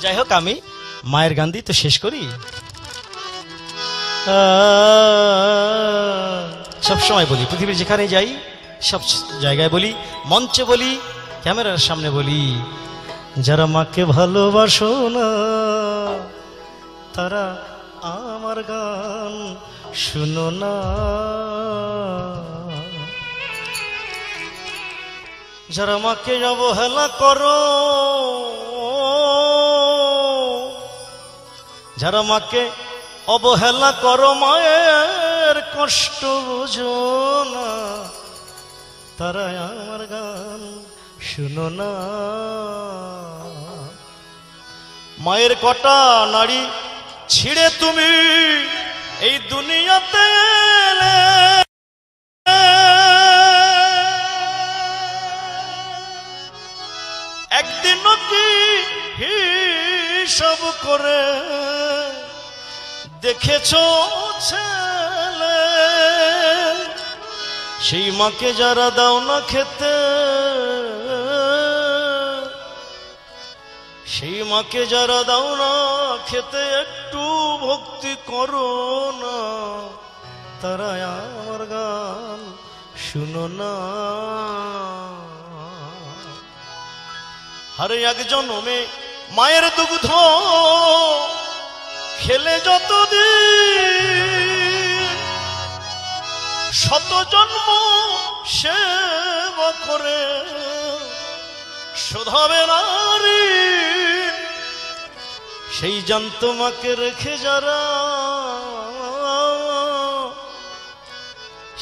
যাই হোক, আমি মায়ের গান দিয়ে তো শেষ করি। সব সময় বলি, পৃথিবীর যেখানে যাই সব জায়গায় বলি, মঞ্চে বলি, ক্যামেরার সামনে বলি, যারা মাকে ভালোবাসো না তারা আমার গান শুনো না। যারা মাকে অবহেলা করো, যারা মাকে অবহেলা করো, মায়ের কষ্ট বুঝো না, তারা আমার গান শুনো না। মায়ের কটা নাড়ি ছিঁড়ে তুমি এই দুনিয়াতে এলে, একদিনও কি হিসাব করে দেখেছো ছেলে? সেই মাকে যারা দাও না খেতে, সেই মাকে যারা দাও না খেতে, একটু ভক্তি করো না, তারা আমার গান শুনো না। আরে এক জন্মে মায়ের দুগ্ধ খেলে যতদিন, শত জন্ম সেবা করে শোধাবে নারী। সেই জান্ত মাকে রেখে যারা,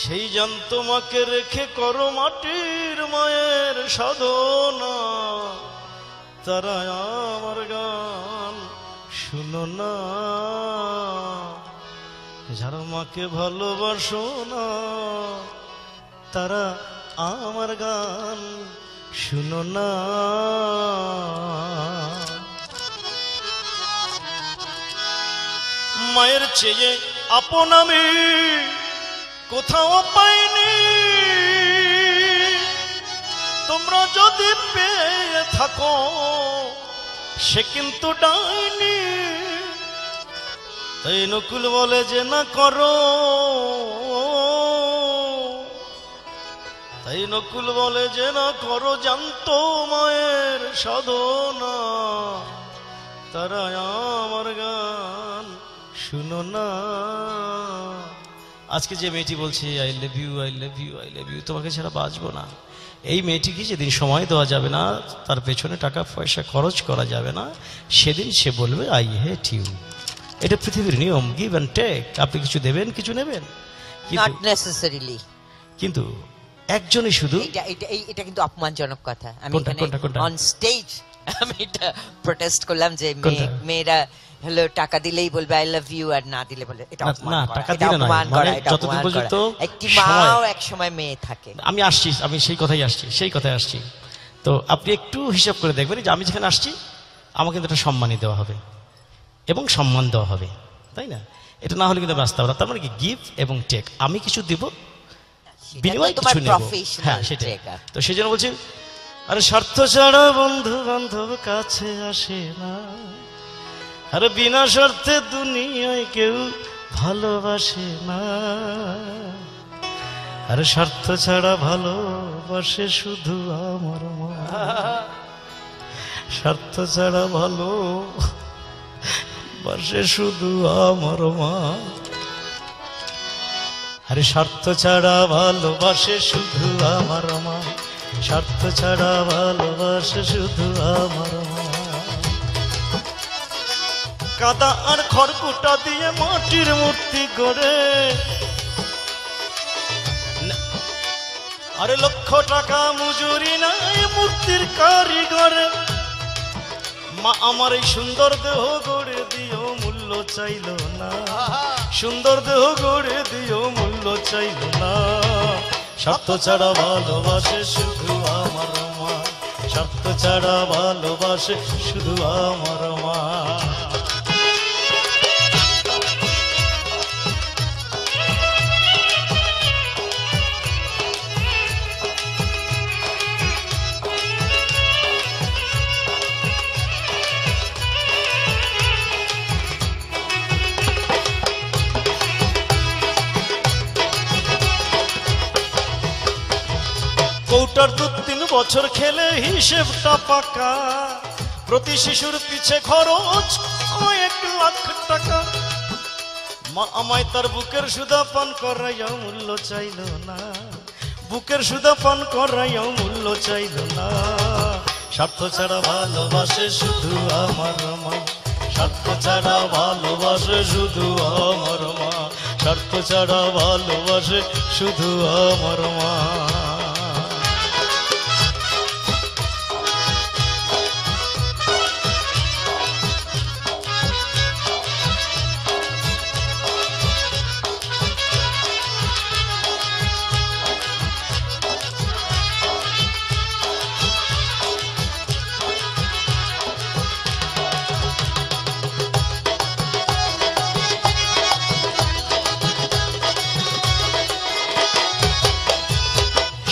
সেই জান্ত মাকে রেখে করো মাটির মায়ের সাধনা, তারা আমার গান শুনো না। যারা মাকে ভালোবাসো না তারা আমার গান শুনো না। মায়ের চেয়ে আপন আমি কোথাও পাইনি, তোমরা যদি পেয়ে থাকো সে কিন্তু ডাইনি। তাই নকুল বলে যে না করো, তাই নকুল বলে যে না করো, জানতো মায়ের সাধনা, তারা আমার গান শুনো না। আজকে যে মেয়েটি বলছে I love you, I love you, I love you, তোমাকে ছাড়া বাঁচবো না, এই মেয়েটিকে যেদিন সময় দেওয়া যাবে না, তার পেছনে টাকা পয়সা খরচ করা যাবে না, সেদিন সে বলবে আই হেট ইউ। এটা পৃথিবীর নিয়ম, গিভ অ্যান্ড টেক। আপনি কিছু দেবেন, কিছু নেবেন, নট নেসেসারিলি। কিন্তু একজনই শুধু, এটা কিন্তু অপমানজনক কথা। আমি অন স্টেজ আমি এটা প্রোটেস্ট করলাম যে মেয়েরা হ্যালো টাকা দিলেই বলবে আই লাভ ইউ, আর না দিলে বলে এটা না, টাকা দিলে না, মানে যতদিন পর্যন্ত একটি মাও এক সময় মেয়ে থাকে। আমি আসছি, আমি সেই কথাই আসছি। তো আপনি একটু হিসাব করে দেখবেন যে আমি যেখানে আসছি আমাকে কিন্তু একটা সম্মানই দেওয়া হবে এবং সম্মান দেওয়া হবে, তাই না? এটা না হলে কিন্তু আমি আসতে পারবো না। তার মানে কি গিভ এবং টেক, আমি কিছু দিব, বিনিময় কিছু নেব। হ্যাঁ, সেটাই। তো সেই জন্য বলছি, আরে স্বার্থ ছাড়া বন্ধু বান্ধব কাছে আসে না, আরে বিনা স্বার্থে দুনিয়ায় কেউ ভালোবাসে না, আরে স্বার্থ ছাড়া ভালোবাসে শুধু আমার মা, স্বার্থ ছাড়া ভালোবাসে শুধু আমার মা, আরে স্বার্থ ছাড়া ভালোবাসে শুধু আমার মা, স্বার্থ ছাড়া ভালোবাসে শুধু আমার মা। কাদা আর খড়কুটা দিয়ে মাটির মূর্তি গড়ে, আরে লক্ষ টাকা মজুরি নাই মূর্তির কারিগরে, মা আমার এই সুন্দর দেহ গড়ে দিও, মূল্য চাইল না, সুন্দর দেহ গড়ে দিও, মূল্য চাইল না, স্বার্থ ছাড়া ভালোবাসে শুধু আমার মা, স্বার্থ ছাড়া ভালোবাসে শুধু আমার মা। বছর খেলে হিসেবটা পাকা, প্রতি শিশুর পিছে খরচ কয়েক লাখ টাকা। মা আমায় তার বুকের সুধা পান করাইয়া মূল্য চাইল না, বুকের সুধা পান করাইয়া মূল্য চাইল না। স্বার্থ ছাড়া ভালোবাসে শুধু আমার মা, স্বার্থ ছাড়া ভালোবাসে শুধু আমার মা, স্বার্থ ছাড়া ভালোবাসে শুধু আমার মা।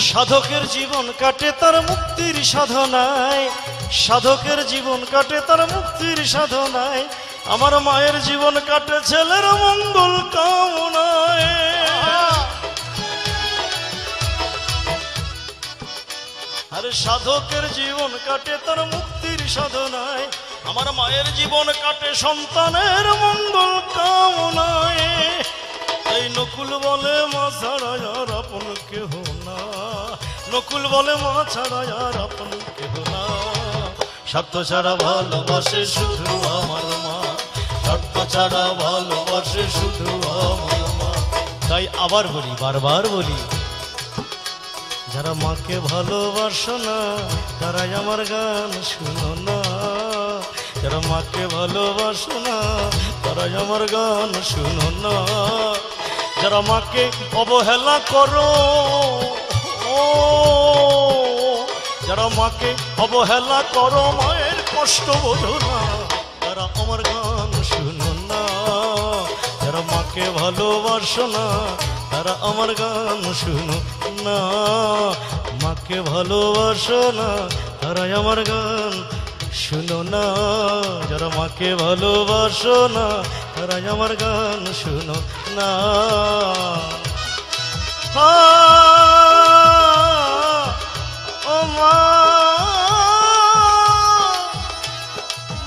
সাধকের জীবন কাটে তার মুক্তির সাধনায়, সাধকের জীবন কাটে তার মুক্তির সাধনায়। আমার মায়ের জীবন কাটে ছেলের মঙ্গল কামনায়। আরে সাধকের জীবন কাটে তার মুক্তির সাধনায়, আমার মায়ের জীবন কাটে সন্তানের মঙ্গল কামনায়। এই নকুল বলে মা ছাড়া আর আপন কেহ না, নকুল বলে মা ছাড়া আর আপন কেহ না। স্বার্থ ছাড়া ভালোবাসে শুধু আমার মা, স্বার্থ ছাড়া ভালোবাসে শুধু আমার মা। তাই আবার বলি, বারবার বলি, যারা মাকে ভালোবাসো না তারাই আমার গান শুনো না, যারা মাকে ভালোবাসো না তারাই আমার গান শুনো না। যারা মাকে অবহেলা করো, যারা মাকে অবহেলা করো, মায়ের কষ্ট বোঝো না, তারা আমার গান শুনো না। যারা মাকে ভালোবাসো না তারা আমার গান শুনো না, মাকে ভালোবাসো না তারাই আমার গান শুনো না। যারা মাকে ভালোবাসো না তারাই আমার গান শুনো না। ও মা,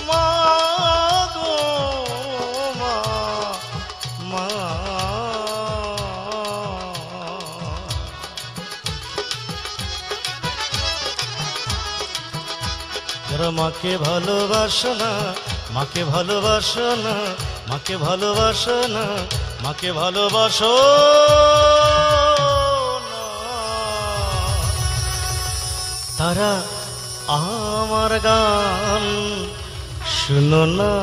মা গো মা, মা। যারা মাকে ভালোবাসো না, মাকে ভালোবাসো না, মাকে ভালোবাসো না, মাকে ভালোবাসো না, তারা আমার গান শুনো না।